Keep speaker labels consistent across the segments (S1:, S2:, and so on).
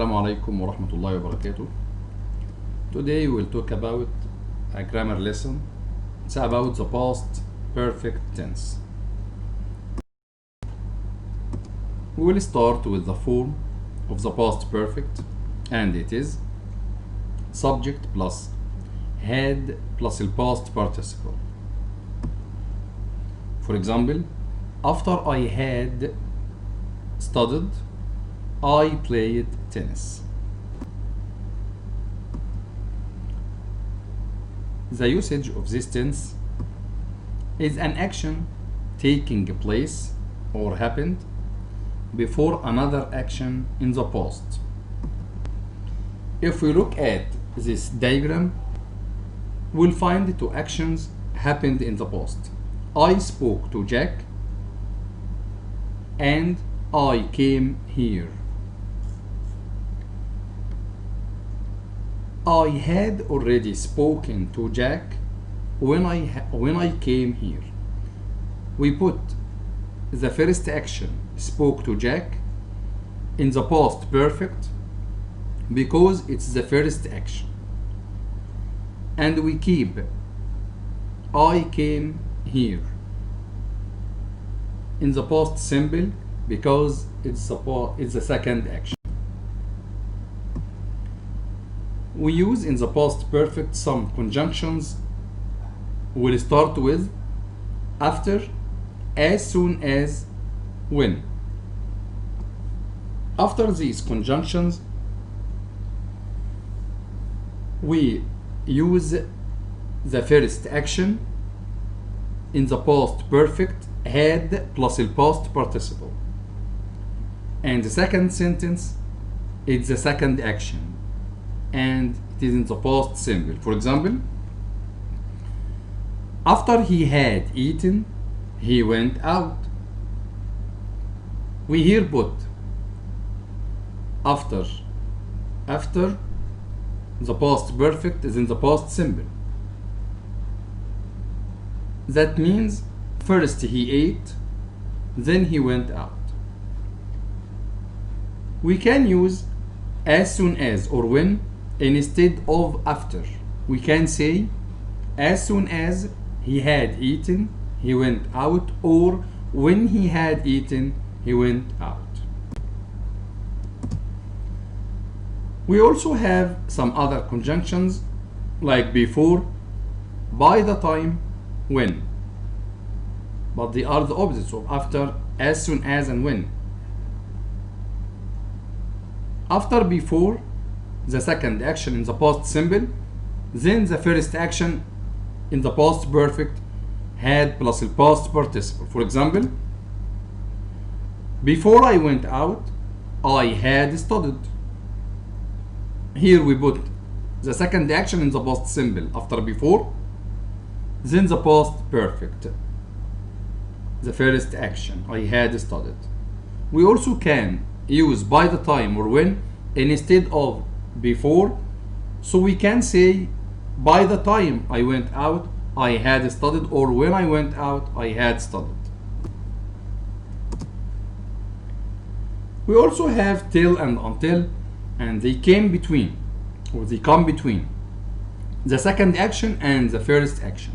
S1: Assalamu alaikum wa rahmatullahi wa barakatuh. Today we'll talk about a grammar lesson. It's about the past perfect tense. We will start with the form of the past perfect, and it is subject plus had plus the past participle. For example, after I had studied, I played tennis. The usage of this tense is an action taking place or happened before another action in the past. If we look at this diagram, we'll find two actions happened in the past. I spoke to Jack and I came here. I had already spoken to Jack when I came here. We put the first action, spoke to Jack, in the past perfect because it's the first action, and we keep I came here in the past simple because it's the second action. We use in the past perfect some conjunctions. We'll start with after, as soon as, when. After these conjunctions, we use the first action in the past perfect, had plus the past participle, and the second sentence is the second action and it is in the past simple. For example, after he had eaten, he went out. We here put after the past perfect is in the past simple. That means first he ate, then he went out. We can use as soon as or when instead of after. We can say as soon as he had eaten, he went out, or when he had eaten, he went out. We also have some other conjunctions like before, by the time, when, but they are the opposites of after, as soon as, and when. After before, the second action in the past simple, then the first action in the past perfect, had plus the past participle. For example, before I went out, I had studied. Here we put the second action in the past simple after before, then the past perfect, the first action, I had studied. We also can use by the time or when instead of before, so we can say by the time I went out, I had studied, or when I went out, I had studied. We also have till and until, and they came between, or they come between the second action and the first action.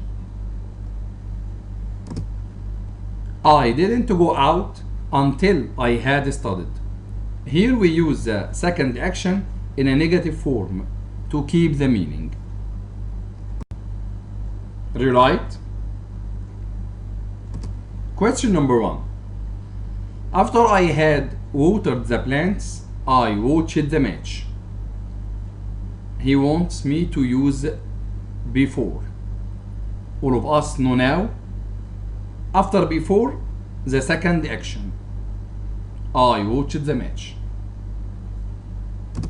S1: I didn't go out until I had studied. Here we use the second action in a negative form to keep the meaning. Rewrite. Question number 1. After I had watered the plants, I watched the match. He wants me to use before. All of us know now. After before, the second action, I watched the match.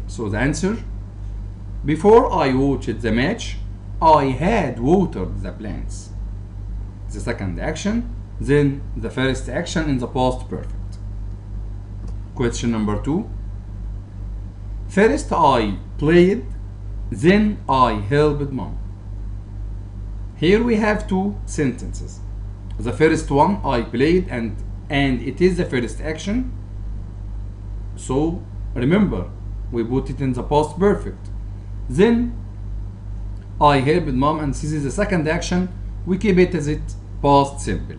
S1: So the answer, before I watched the match, I had watered the plants. The second action, then the first action in the past perfect. Question number 2. First I played, then I helped mom. Here we have two sentences. The first one, I played, and it is the first action. So remember, we put it in the past perfect. Then I helped mom, and this is the second action, we keep it as it past simple.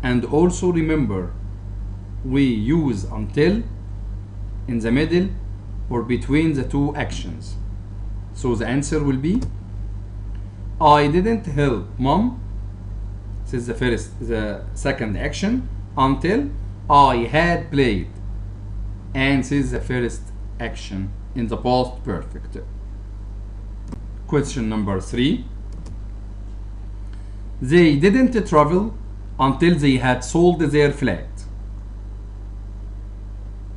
S1: And also remember, we use until in the middle or between the two actions. So the answer will be, I didn't help mom, this is the second action, until I had played, and this is the first action in the past perfect. Question number 3. They didn't travel until they had sold their flat.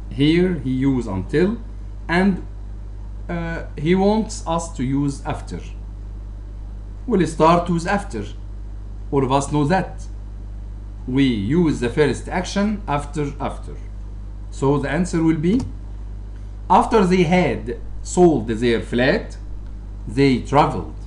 S1: Here he used until, and he wants us to use after. We'll start with after. All of us know that. We use the first action after. So the answer will be, after they had sold their flat, they traveled.